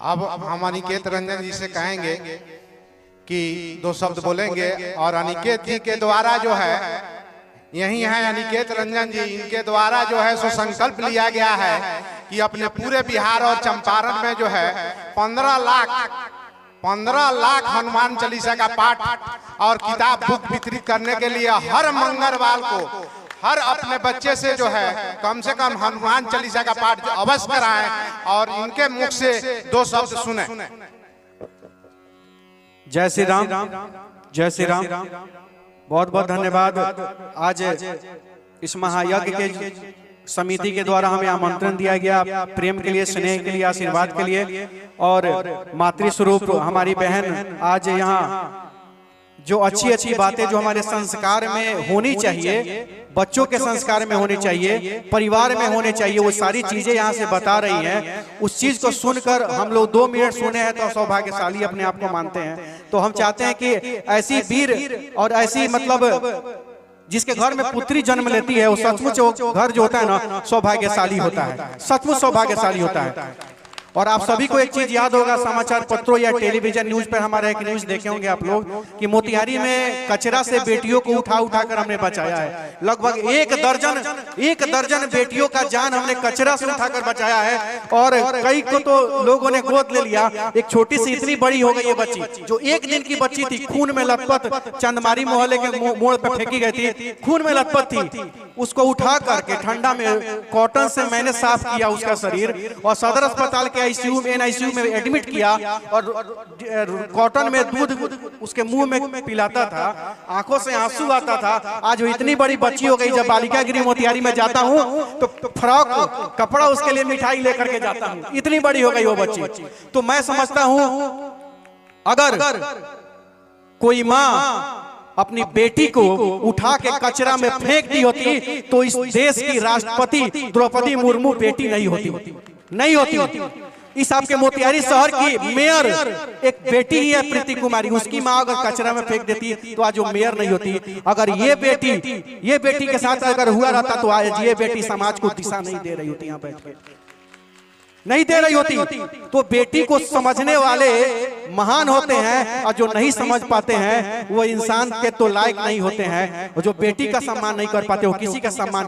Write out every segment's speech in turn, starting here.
अब हम अनिकेत रंजन जी से कहेंगे कि दो शब्द बोलेंगे और अनिकेत जी के द्वारा जो है, यही है अनिकेत रंजन जी, इनके द्वारा जो है सो संकल्प लिया गया है कि अपने पूरे बिहार और चंपारण में जो है 15 लाख हनुमान चालीसा का पाठ और किताब बुक वितरित करने के लिए हर मंगलवार को हर अपने बच्चे से जो है कम से कम हनुमान चालीसा का पाठ अवश्य कराएं और इनके मुख से दो शब्द सुने। जय श्री राम, जय श्री राम। बहुत बहुत धन्यवाद। आज इस महायज्ञ के समिति के द्वारा हमें आमंत्रण दिया गया, प्रेम के लिए, स्नेह के लिए, आशीर्वाद के लिए, और मातृ स्वरूप हमारी बहन आज यहाँ जो अच्छी अच्छी बातें जो हमारे संस्कार में होनी चाहिए, बच्चों के संस्कार में होनी चाहिए, परिवार में होने चाहिए, वो सारी चीजें यहाँ से बता रही हैं। उस चीज को सुनकर हम लोग 2 मिनट सुने हैं तो सौभाग्यशाली अपने आप को मानते हैं। तो हम चाहते हैं कि ऐसी वीर और ऐसी मतलब जिसके घर में पुत्री जन्म लेती है वो सचमुच घर जो होता है ना सौभाग्यशाली होता है, सचमुच सौभाग्यशाली होता है। और आप सभी को एक चीज याद होगा, समाचार पत्रों या टेलीविजन न्यूज पर हमारा एक न्यूज देखे होंगे आप लोग कि मोतिहारी में कचरा से बेटियों को उठा उठा कर हमने बचाया है। लगभग एक दर्जन बेटियों का जान हमने कचरा से उठाकर बचाया है। और कई को तो लोगों ने गोद ले लिया। एक छोटी सी इतनी बड़ी हो गई ये बच्ची, जो 1 दिन की बच्ची थी, खून में लथपथ, चंदमारी मोहल्ले के मोड़ पर फेंकी गई थी, खून में लथपथ थी। उसको उठा करके ठंडा में कॉटन से मैंने साफ किया उसका शरीर और सदर अस्पताल के आईसीयू में एनआईसीयू में एडमिट किया और कॉटन में दूध उसके मुंह में पिलाता था, आंखों से आंसू आता था। आज वो इतनी बड़ी बच्ची हो गई, जब बालिका गृह मोतिहारी में जाता हूँ तो फ्रॉक कपड़ा उसके लिए मिठाई लेकर के जाता हूँ, इतनी बड़ी हो गई वो बच्ची। तो मैं समझता हूँ अगर कोई माँ अपनी बेटी को उठा के कचरा में फेंक दी होती तो इस देश की राष्ट्रपति द्रौपदी मुर्मू बेटी नहीं होती। इस आपके मोतिहारी शहर की मेयर एक बेटी ही है, प्रीति कुमारी, उसकी माँ अगर कचरा में फेंक देती तो आज वो मेयर नहीं होती। अगर ये बेटी के साथ अगर हुआ रहता तो आज ये बेटी समाज को दिशा नहीं दे रही होती, यहाँ बैठ के नहीं दे रही होती। तो बेटी को समझने वाले महान होते हैं और जो नहीं समझ पाते हैं वो इंसान के तो लायक नहीं होते हैं। और जो बेटी का सम्मान नहीं कर पाते वो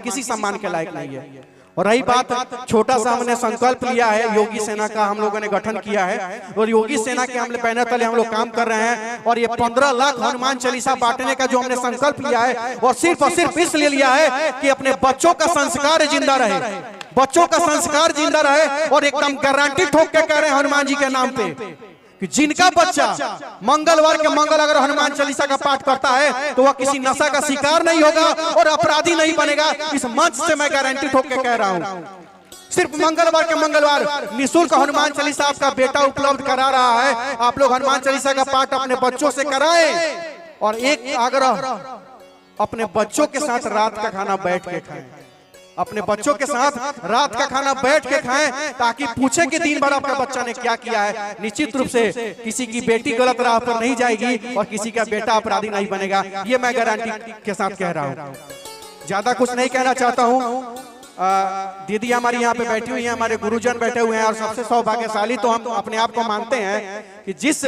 किसी सम्मान के लायक नहीं है। और रही बात, छोटा सा हमने संकल्प लिया है, योगी सेना का हम लोगों ने गठन किया है और योगी सेना के हमने बैनर तले हम लोग काम कर रहे हैं। और ये 15 लाख हनुमान चालीसा बांटने का जो हमने संकल्प लिया है और सिर्फ इसलिए लिया है कि अपने बच्चों का संस्कार जिंदा रहे, बच्चों का संस्कार जिंदा रहे। और एकदम गारंटी ठोक के कह रहे हैं हनुमान जी के नाम पे कि जिनका बच्चा मंगलवार के मंगल अगर हनुमान चालीसा का पाठ करता है तो वह किसी नशा का शिकार नहीं होगा और अपराधी नहीं बनेगा। इस मंच से मैं गारंटी ठोक के कह रहा हूं। सिर्फ मंगलवार के मंगलवार निःशुल्क हनुमान चालीसा आपका बेटा उपलब्ध करा रहा है। आप लोग हनुमान चालीसा का पाठ अपने बच्चों से कराएं। और एक आग्रह, अपने बच्चों के साथ रात का खाना बैठ के खाएं, अपने बच्चों के साथ रात का खाना बैठ के खाएं, ताकि पूछे कि दिन भर आपका बच्चा ने क्या किया है। निश्चित रूप से किसी की बेटी गलत राह पर नहीं जाएगी और किसी का बेटा अपराधी नहीं बनेगा, ये मैं गारंटी के साथ कह रहा हूँ। ज्यादा कुछ नहीं कहना चाहता हूँ। दीदी हमारी यहाँ पे बैठी हुई है, हमारे गुरुजन बैठे हुए हैं और सबसे सौभाग्यशाली तो हम अपने आप को मानते हैं कि जिस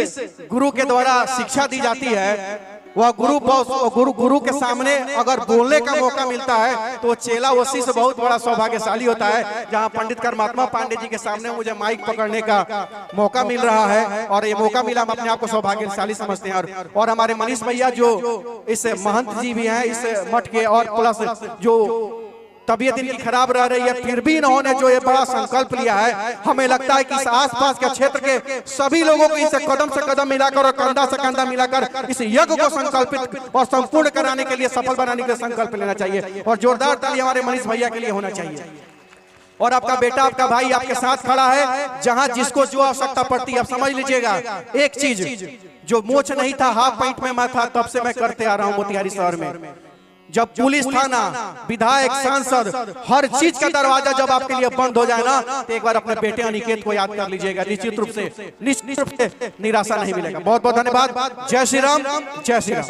गुरु के द्वारा शिक्षा दी जाती है वह गुरु के सामने अगर बोलने का मौका मिलता है तो चेला वो शिष्य बहुत बड़ा सौभाग्यशाली होता है। जहां पंडित महात्मा पांडे जी के सामने मुझे माइक पकड़ने का मौका मिल रहा है और ये मौका मिला, हम अपने आप को सौभाग्यशाली समझते हैं। और हमारे मनीष भैया जो इस महंत जी भी हैं इस मठ के, और प्लस जो तबीयत इनकी खराब रह रही है फिर भी इन्होंने जो ये बड़ा संकल्प लिया है, हमें लगता है कि इस आसपास के क्षेत्र के सभी लोगों को इसे कदम से कदम मिलाकर और कंधा से कंधा मिलाकर इस यज्ञ को संकल्पित और संपूर्ण कराने के लिए, सफल बनाने के लिए संकल्प लेना चाहिए। और जोरदार ताली हमारे मनीष भैया के लिए होना चाहिए। और आपका बेटा, आपका भाई आपके साथ खड़ा है, जहां जिसको जो आवश्यकता पड़ती है। आप समझ लीजिएगा एक चीज, जो मोच नहीं था हाफ पैंट में मैं था तब से मैं करते आ रहा हूँ मोतिहारी शहर में। जब पुलिस थाना, विधायक, सांसद, हर चीज का दरवाजा जब आपके लिए बंद हो जाए ना तो एक बार अपने बेटे अनिकेत को याद कर लीजिएगा। निश्चित रूप से निराशा नहीं मिलेगा। बहुत बहुत धन्यवाद। जय श्री राम, जय श्री राम।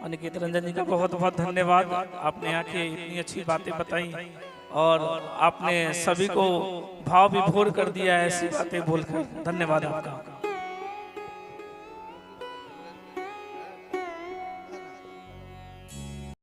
अनिकेत रंजन जी का बहुत बहुत धन्यवाद। आपने आके इतनी अच्छी बातें बताई और आपने सभी को भाव विभोर कर दिया है ऐसी बातें बोलकर। धन्यवाद आपका।